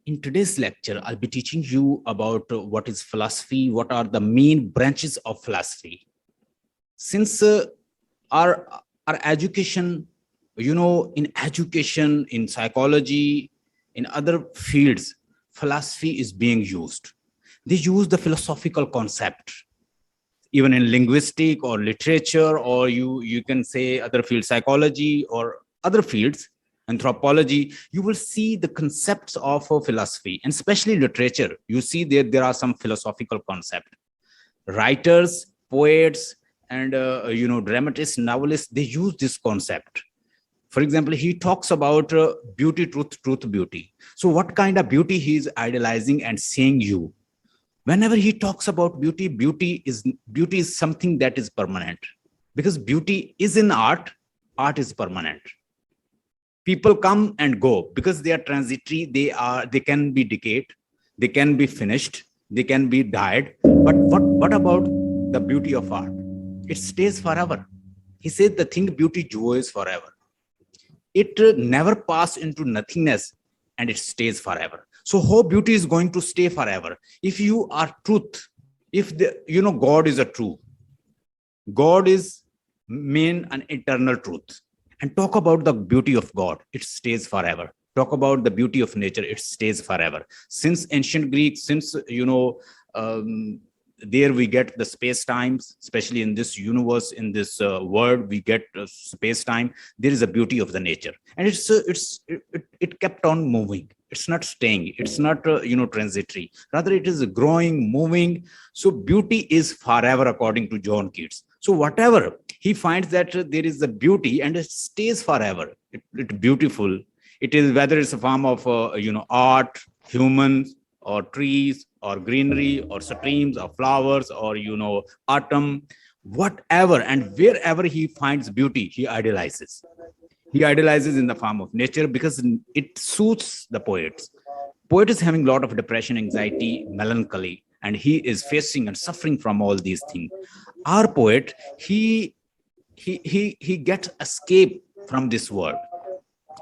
In today's lecture, I'll be teaching you about what is philosophy, what are the main branches of philosophy. Since our, our education, in education, in psychology, in other fields, philosophy is being used. They use the philosophical concept, even in linguistic or literature, or you can say other fields, psychology or other fields, anthropology. You will see the concepts of philosophy, and especially literature. You see there are some philosophical concepts. Writers, poets, and dramatists, novelists, they use this concept. For example, he talks about beauty, truth, beauty. So what kind of beauty he is idealizing and saying you? Whenever he talks about beauty, beauty is something that is permanent, because beauty is in art. Art is permanent. People come and go because they are transitory. They can be decayed, they can be finished, they can be dyed. But what about the beauty of art? It stays forever. He said the thing beauty joy is forever. It never pass into nothingness, and it stays forever. So how beauty is going to stay forever? If you are truth, if the God is a true, God is main and eternal truth. And talk about the beauty of God, it stays forever. Talk about the beauty of nature, it stays forever. Since ancient Greek, since there we get the space times, especially in this universe, in this world, we get space time. There is a beauty of the nature, and it kept on moving. It's not staying, it's not transitory, rather it is growing, moving. So beauty is forever according to John Keats. So whatever he finds that there is a beauty and it stays forever. It beautiful. It is whether it's a form of art, humans, or trees, or greenery, or streams, or flowers, or autumn, whatever and wherever he finds beauty, he idealizes. He idealizes in the form of nature because it suits the poets. Poet is having a lot of depression, anxiety, melancholy, and he is facing and suffering from all these things. Our poet, he gets escape from this world.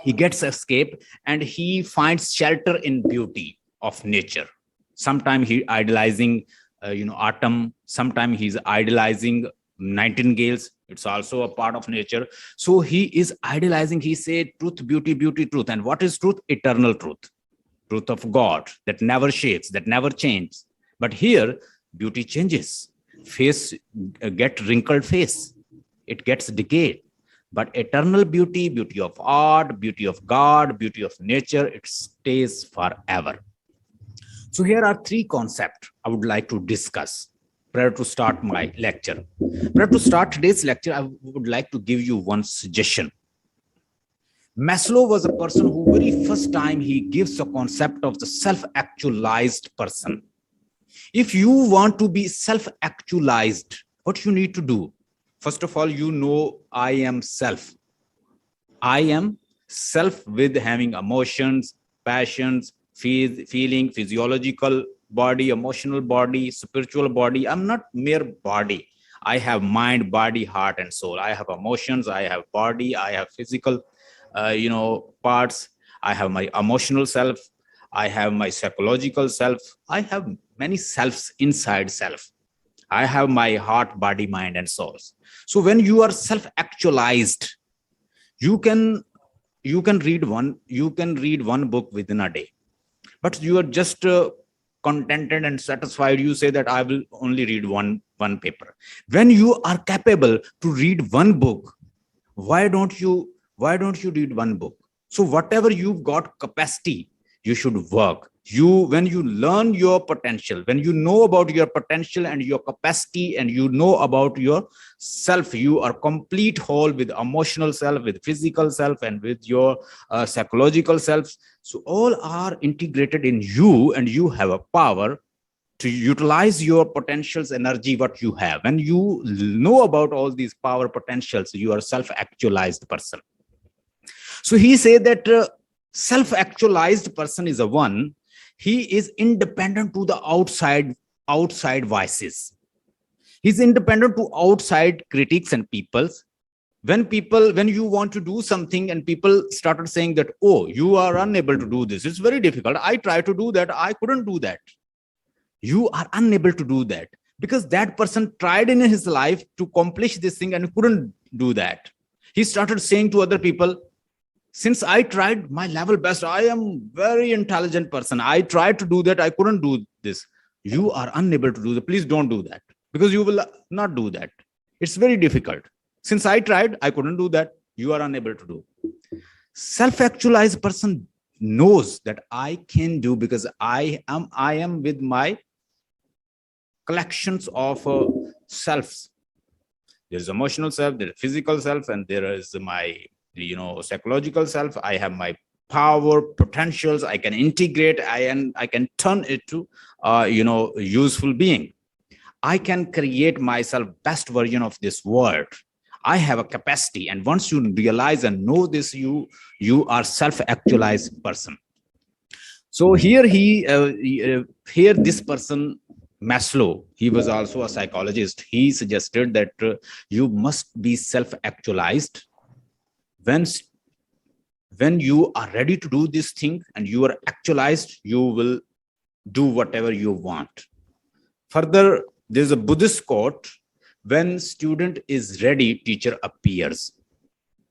He gets escape and he finds shelter in beauty of nature. Sometimes he idolizing autumn, sometimes he's idolizing nightingales. It's also a part of nature. So he is idolizing. He said truth, beauty, beauty, truth. And what is truth? Eternal truth. Truth of God that never shakes, that never changes. But here beauty changes. Face get wrinkled face, it gets decayed. But eternal beauty, beauty of art, beauty of God, beauty of nature, it stays forever. So here are three concepts I would like to discuss prior to start my lecture. Prior to start today's lecture, I would like to give you one suggestion. Maslow was a person who very first time he gives a concept of the self-actualized person. If you want to be self-actualized, what you need to do? First of all, I am self. I am self with having emotions, passions, feeling, physiological body, emotional body, spiritual body. I'm not mere body. I have mind, body, heart, and soul. I have emotions. I have body. I have physical, parts. I have my emotional self. I have my psychological self. I have many selves inside self. I have my heart, body, mind, and souls. So when you are self-actualized, you can read one book within a day, but you are just contented and satisfied. You say that I will only read one paper. When you are capable to read one book, why don't you read one book? So whatever you've got capacity, you should work. When you learn your potential, when you know about your potential and your capacity, and you know about your self, you are complete whole with emotional self, with physical self, and with your psychological self. So all are integrated in you, and you have a power to utilize your potentials, energy, what you have. When you know about all these power potentials, you are self-actualized person. So he said that self-actualized person is a one. He is independent to the outside voices. He's independent to outside critics and peoples. when you want to do something and people started saying that, oh, you are unable to do this, it's very difficult, I try to do that, I couldn't do that. You are unable to do that because that person tried in his life to accomplish this thing and couldn't do that. He started saying to other people, since I tried my level best, I am very intelligent person, I tried to do that, I couldn't do this. You are unable to do that, please don't do that, because you will not do that, it's very difficult. Since I tried, I couldn't do that, you are unable to do. Self-actualized person knows that I can do, because I am with my collections of selves. There's emotional self, there's physical self, and there is my psychological self. I have my power, potentials, I can integrate, I can turn it to useful being. I can create myself best version of this world. I have a capacity, and once you realize and know this, you are self-actualized person. So here here this person Maslow, he was also a psychologist, he suggested that you must be self-actualized. When you are ready to do this thing and you are actualized, you will do whatever you want. Further, there's a Buddhist quote, when student is ready, teacher appears.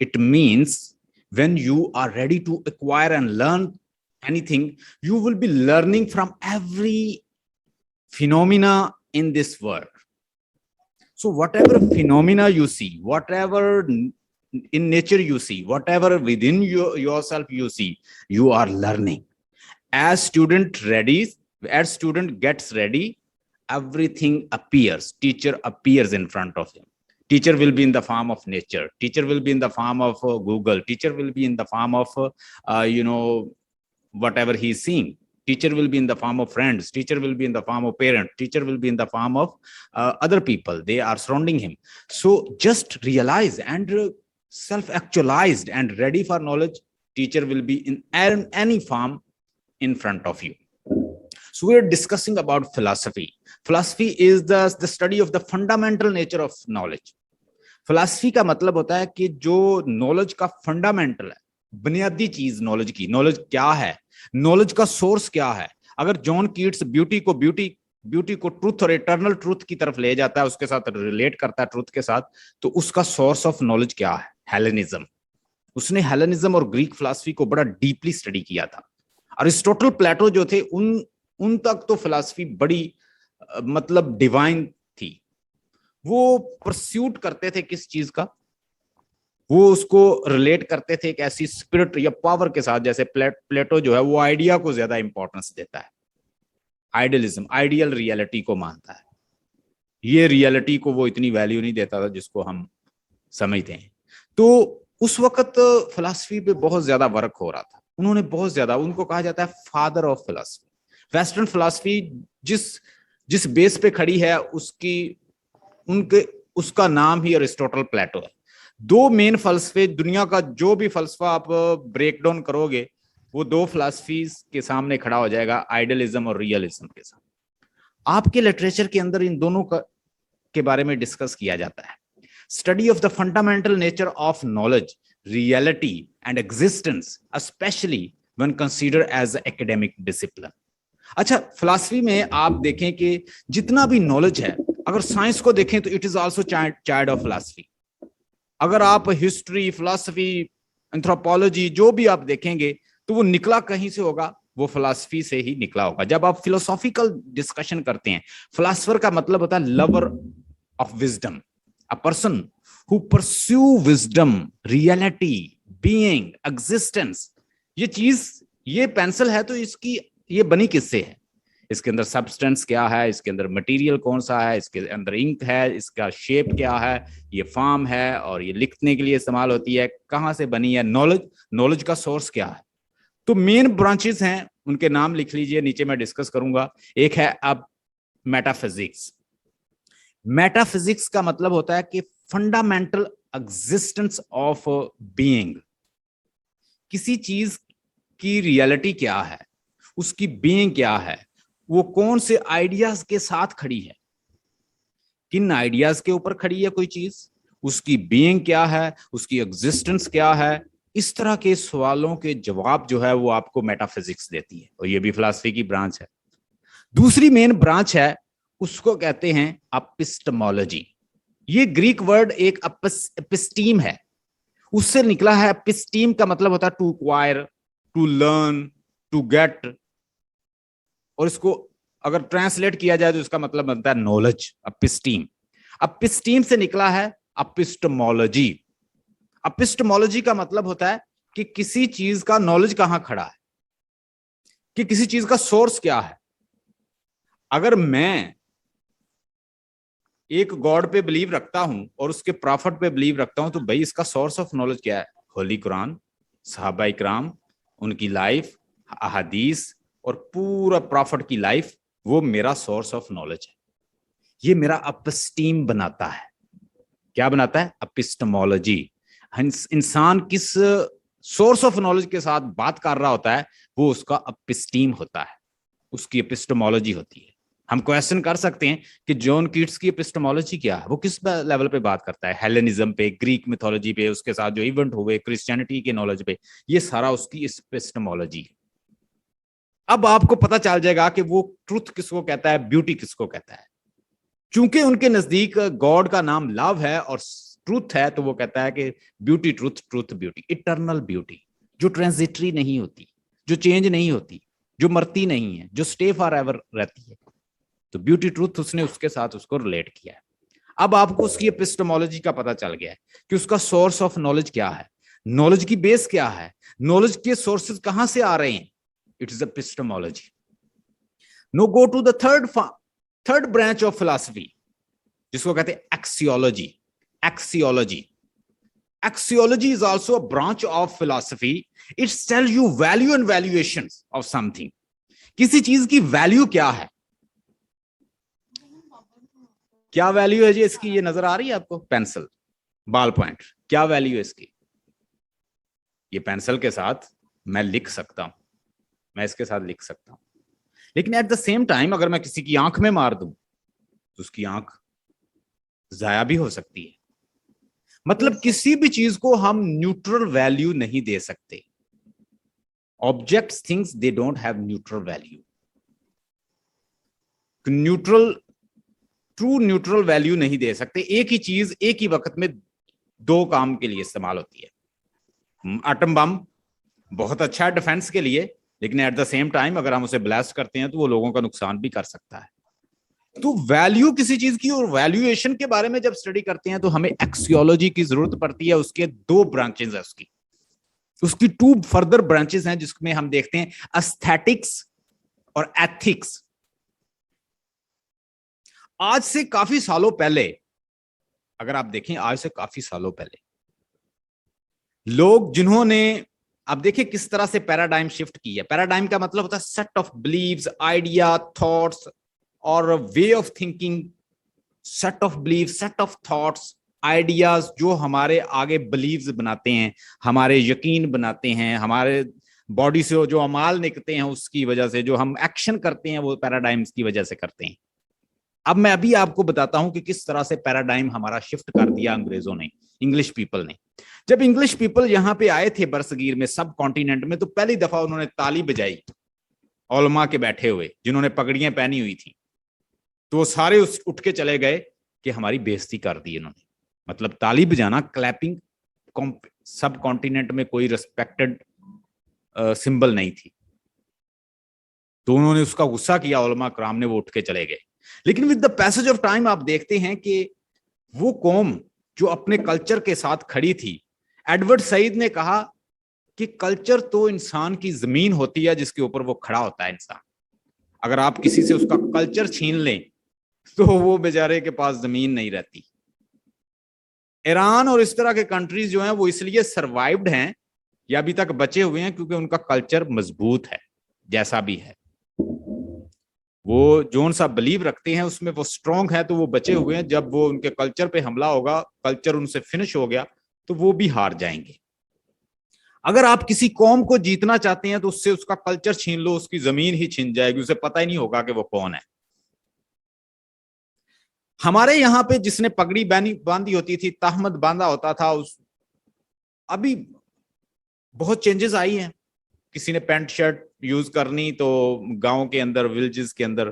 It means when you are ready to acquire and learn anything, you will be learning from every phenomena in this world. So whatever phenomena you see, whatever in nature you see, whatever within yourself you see, you are learning. As student gets ready, everything appears. Teacher appears in front of him. Teacher will be in the form of nature. Teacher will be in the form of Google. Teacher will be in the form of whatever he is seeing. Teacher will be in the form of friends. Teacher will be in the form of parent. Teacher will be in the form of other people. They are surrounding him. So just realize and self-actualized and ready for knowledge. Teacher will be in any form in front of you. So we are discussing about philosophy. Philosophy is the study of the fundamental nature of knowledge. Philosophy का मतलब होता है कि जो knowledge का fundamental है, बुनियादी चीज knowledge की, knowledge क्या है, knowledge का source क्या है. अगर जॉन कीट्स ब्यूटी को ट्रूथ और इटर्नल ट्रूथ की तरफ ले जाता है, उसके साथ रिलेट करता है ट्रूथ के साथ, तो उसका सोर्स ऑफ नॉलेज क्या है? हेलेनिज्म. उसने हेलेनिज्म और ग्रीक फिलॉसफी को बड़ा डीपली स्टडी किया था. अरिस्टोटल, प्लेटो जो थे, उन तक तो फिलॉसफी बड़ी मतलब डिवाइन थी. वो परस्यूट करते थे किस चीज का? वो उसको रिलेट करते थे एक ऐसी स्पिरिट या पावर के साथ. जैसे प्लेटो जो है वो आइडिया को ज्यादा इंपॉर्टेंस देता है. आइडियलिज्म, आइडियल रियलिटी को मानता है. ये रियलिटी को वो इतनी वैल्यू नहीं देता था जिसको हम समझते हैं. तो उस वक्त फिलॉसफी पे बहुत ज्यादा वर्क हो रहा था. उन्होंने बहुत ज्यादा, उनको कहा जाता है father of philosophy. Western philosophy जिस बेस पे खड़ी है उसका नाम ही अरिस्टोटल, प्लेटो है. दो मेन फलसफे, दुनिया का जो भी फलसफा आप ब्रेक डाउन करोगे वो दो फिलॉसफीज के सामने खड़ा हो जाएगा, आइडियलिज्म और रियलिज्म के साथ. आपके लिटरेचर के अंदर इन दोनों के बारे में डिस्कस किया जाता है. Study of the fundamental nature of knowledge, reality and existence, especially when consider as academic discipline. अच्छा, फिलॉसफी में आप देखें कि जितना भी नॉलेज है, अगर साइंस को देखें तो it is also child of philosophy. अगर आप हिस्ट्री, फिलॉसफी, एंथ्रोपोलॉजी जो भी आप देखेंगे तो वो निकला कहीं से होगा, वो फिलॉसफी से ही निकला होगा. जब आप फिलोसॉफिकल डिस्कशन करते हैं, फिलॉसफर का मतलब होता है lover of wisdom, a person who pursue wisdom, reality, being, existence. ये चीज, ये पेंसिल है तो इसकी ये बनी किससे है? इसके अंदर सब्सटेंस क्या है, इसके अंदर मटेरियल कौन सा है, इसके अंदर इंक है, इसका शेप क्या है, ये फॉर्म है, और ये लिखने के लिए इस्तेमाल होती है. कहां से बनी है? नॉलेज का सोर्स क्या है? तो मेन ब्रांचेस हैं, उनके नाम लिख लीजिए, नीचे मैं डिस्कस करूंगा. एक है अब मेटाफिजिक्स. मेटाफिजिक्स का मतलब होता है कि फंडामेंटल एग्जिस्टेंस ऑफ बीइंग. किसी चीज की रियलिटी क्या है, उसकी बीइंग क्या है, वो कौन से आइडियाज के साथ खड़ी है, किन आइडियाज के ऊपर खड़ी है कोई चीज, उसकी बीइंग क्या है, उसकी एग्जिस्टेंस क्या है, इस तरह के सवालों के जवाब जो है वो आपको मेटाफिजिक्स देती है, और ये भी फिलॉसफी की ब्रांच है। दूसरी मेन ब्रांच है, उसको कहते हैं एपिस्टेमोलॉजी। ये ग्रीक वर्ड एक एपिस्टीम है, उससे निकला है। एपिस्टीम का मतलब होता है to acquire, to learn, to get, और इसको अगर ट्रांसलेट किया जाए तो इसका मतलब बनता है नॉलेज, एपिस्टीम। एपिस्टीम से निकला है एपिस्टेमोलॉजी। एपिस्टेमोलॉजी का मतलब होता है कि किसी चीज का नॉलेज कहां खड़ा है, कि किसी चीज का सोर्स क्या है। अगर मैं एक गॉड पे बिलीव रखता हूं और उसके प्रॉफिट पे बिलीव रखता हूं, तो भाई इसका सोर्स ऑफ नॉलेज क्या है? होली कुरान, सहाबा इकराम, उनकी लाइफ, अहादीस और पूरा प्रॉफिट की लाइफ, वो मेरा सोर्स ऑफ नॉलेज है। ये मेरा एपिस्टीम बनाता है। क्या बनाता है? एपिस्टेमोलॉजी। इंसान किस सोर्स ऑफ नॉलेज के साथ बात कर रहा होता है, वो उसका एपिस्टीम होता है, उसकी एपिस्टेमोलॉजी होती है। हम क्वेश्चन कर सकते हैं कि जॉन कीट्स की एपिस्टेमोलॉजी क्या है, वो किस लेवल पे बात करता है? हेलेनिज्म पे, ग्रीक मिथोलॉजी पे, उसके साथ जो इवेंट हुए, क्रिश्चियनिटी के नॉलेज पे, ये सारा उसकी एपिस्टेमोलॉजी है। अब आपको पता चल जाएगा कि वो ट्रुथ किसको कहता है, ब्यूटी किसको कहता है। चूंकि उनके नजदीक गॉड का नाम लव है और ट्रूथ है, तो वो कहता है कि beauty truth, truth beauty, eternal beauty, जो ट्रांजिटरी नहीं होती, जो चेंज नहीं होती, जो मरती नहीं है, जो स्टे फॉर एवर रहती है। तो ब्यूटी ट्रूथ उसने उसके साथ उसको रिलेट किया है। अब आपको उसकी एपिस्टेमोलॉजी का पता चल गया है कि उसका सोर्स ऑफ नॉलेज क्या है, नॉलेज की बेस क्या है, नॉलेज के सोर्सेज कहां से आ रहे हैं। It is epistemology. No go to the third branch of philosophy, जिसको कहते हैं axiology. Axiology axiology is also a branch of philosophy. It's tell you value and valuation of something. किसी चीज की वैल्यू क्या है, क्या वैल्यू है जी इसकी? ये नजर आ रही है आपको पेंसिल, बॉल पॉइंट, क्या वैल्यू है इसकी? ये पेंसिल के साथ मैं लिख सकता हूं, मैं इसके साथ लिख सकता हूं, लेकिन एट द सेम टाइम अगर मैं किसी की आंख में मार दूं तो उसकी आंख जाया भी हो सकती है। मतलब किसी भी चीज को हम न्यूट्रल वैल्यू नहीं दे सकते। Objects, things, they don't have neutral value. Neutral, true neutral value नहीं दे सकते। एक ही चीज एक ही वक्त में दो काम के लिए इस्तेमाल होती है। एटम बम बहुत अच्छा है डिफेंस के लिए, लेकिन एट द सेम टाइम अगर हम उसे ब्लास्ट करते हैं तो वो लोगों का नुकसान भी कर सकता है। तो वैल्यू किसी चीज की और वैल्यूएशन के बारे में जब स्टडी करते हैं तो हमें एक्सियोलॉजी की जरूरत पड़ती है। उसके दो ब्रांचेस है, उसकी टू फर्दर ब्रांचेस हैं, जिसमें हम देखते हैं एस्थेटिक्स और एथिक्स। आज से काफी सालों पहले, अगर आप देखें, आज से काफी सालों पहले लोग जिन्होंने, अब देखिए किस तरह से पैराडाइम शिफ्ट की है। पैराडाइम का मतलब होता है set of beliefs, idea, thoughts और way of thinking. Set of belief, set of thoughts, ideas जो हमारे आगे बिलीव्स बनाते हैं, हमारे यकीन बनाते हैं, हमारे बॉडी से जो अमाल निकलते हैं उसकी वजह से, जो हम एक्शन करते हैं वो पैराडाइम्स की वजह से करते हैं। अब मैं अभी आपको बताता हूं कि किस तरह से पैराडाइम हमारा शिफ्ट कर दिया अंग्रेजों ने, इंग्लिश पीपल ने। जब इंग्लिश पीपल यहां पे आए थे बरसगीर में, सब कॉन्टिनेंट में, तो पहली दफा उन्होंने ताली बजाई उलमा के बैठे हुए, जिन्होंने पगड़ियां पहनी हुई थी। तो वो सारे उठ के चले गए कि हमारी बेइज्जती कर दी इन्होंने। मतलब ताली बजाना, क्लैपिंग, सब कॉन्टिनेंट में कोई रिस्पेक्टेड सिंबल नहीं थी। तो उन्होंने उसका गुस्सा किया, उलमा कराम ने, वो उठ के चले गए। लेकिन with the passage of time आप देखते हैं कि वो कौम जो अपने कल्चर के साथ खड़ी थी, एडवर्ड सईद ने कहा कि कल्चर तो इंसान की जमीन होती है जिसके ऊपर वो खड़ा होता है इंसान। अगर आप किसी से उसका कल्चर छीन लें तो वो बेचारे के पास जमीन नहीं रहती। ईरान और इस तरह के कंट्रीज जो हैं वो इसलिए सर्वाइव्ड हैं या अभी तक बचे हुए हैं क्योंकि उनका कल्चर मजबूत है। जैसा भी है, वो जोन सा बिलीव रखते हैं उसमें वो स्ट्रांग है, तो वो बचे हुए हैं। जब वो उनके कल्चर पे हमला होगा, कल्चर उनसे फिनिश हो गया, तो वो भी हार जाएंगे। अगर आप किसी कौम को जीतना चाहते हैं तो उससे उसका कल्चर छीन लो, उसकी जमीन ही छीन जाएगी, उसे पता ही नहीं होगा कि वो कौन है। हमारे यहाँ पे जिसने पगड़ी बांधी होती थी, तहमद बांधा होता था, उस अभी बहुत चेंजेस आई हैं। किसी ने पैंट शर्ट यूज करनी तो गांव के अंदर, विलेजेस के अंदर,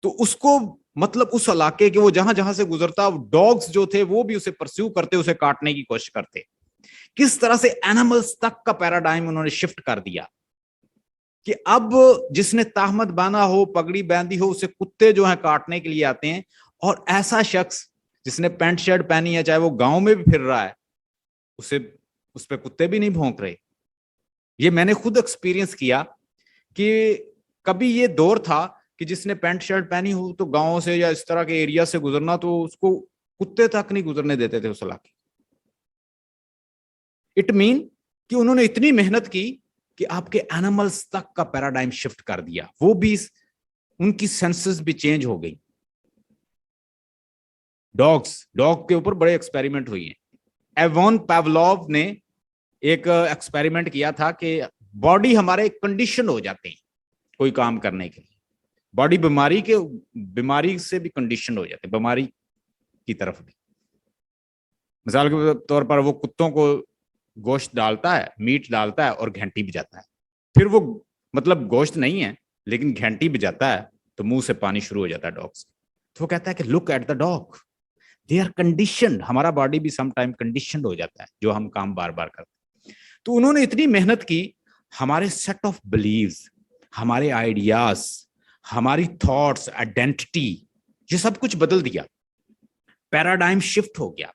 तो उसको मतलब उस इलाके के वो जहां जहां से गुजरता, डॉग्स जो थे वो भी उसे परस्यू करते, उसे काटने की कोशिश करते। किस तरह से एनिमल्स तक का पैराडाइम उन्होंने शिफ्ट कर दिया कि अब जिसने ताहमत बांधा हो, पगड़ी बांधी हो, उसे कुत्ते जो है काटने के लिए आते हैं। और ऐसा शख्स जिसने पैंट शर्ट पहनी है, चाहे वो गांव में भी फिर रहा है, उसे उस पर कुत्ते भी नहीं भौंक रहे। ये मैंने खुद एक्सपीरियंस किया कि कभी ये दौर था कि जिसने पैंट शर्ट पहनी हो तो गांव से या इस तरह के एरिया से गुजरना तो उसको कुत्ते तक नहीं गुजरने देते थे उस इलाके। इट मीन कि उन्होंने इतनी मेहनत की कि आपके एनिमल्स तक का पैराडाइम शिफ्ट कर दिया, वो भी उनकी सेंसेस भी चेंज हो गई। डॉग के ऊपर बड़े एक्सपेरिमेंट हुए हैं। एवॉन पावलोव ने एक एक्सपेरिमेंट किया था कि बॉडी हमारे कंडीशन हो जाते हैं कोई काम करने के लिए, बॉडी बीमारी से भी कंडीशन हो जाते हैं, बीमारी की तरफ भी। मिसाल के तौर पर वो कुत्तों को गोश्त डालता है, मीट डालता है और घंटी बजाता है, फिर वो मतलब गोश्त नहीं है लेकिन घंटी बजाता है, तो मुंह से पानी शुरू हो जाता है डॉग्स। तो वो कहता है कि look at the dog, they are conditioned. हमारा बॉडी भी सम टाइम कंडीशनड हो जाता है जो हम काम बार बार करते हैं। तो उन्होंने इतनी मेहनत की, हमारे सेट ऑफ बिलीव्स, हमारे आइडियाज, हमारी थॉट्स, आइडेंटिटी, ये सब कुछ बदल दिया, पैराडाइम शिफ्ट हो गया।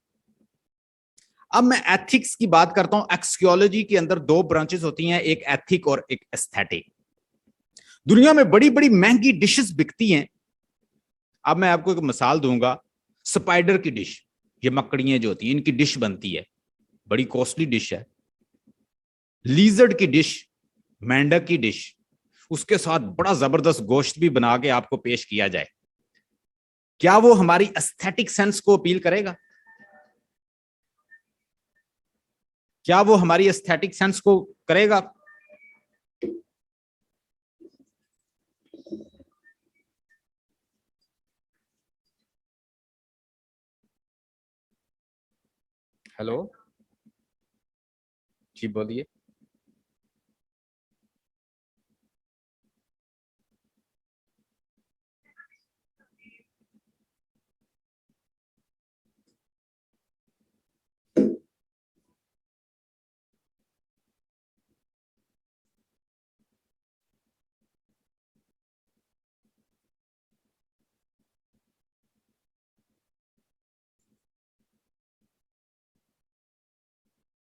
अब मैं एथिक्स की बात करता हूं। एक्सियोलॉजी के अंदर दो ब्रांचेस होती हैं, एक एथिक और एक एस्थेटिक। दुनिया में बड़ी बड़ी महंगी डिशेस बिकती हैं। अब मैं आपको एक मिसाल दूंगा, स्पाइडर की डिश, ये मकड़ियां जो होती हैं इनकी डिश बनती है, बड़ी कॉस्टली डिश है। लीजर्ड की डिश, मेंढक की डिश, उसके साथ बड़ा जबरदस्त गोश्त भी बना के आपको पेश किया जाए, क्या वो हमारी एस्थेटिक सेंस को अपील करेगा? क्या वो हमारी एस्थेटिक सेंस को करेगा? हेलो जी, बोलिए।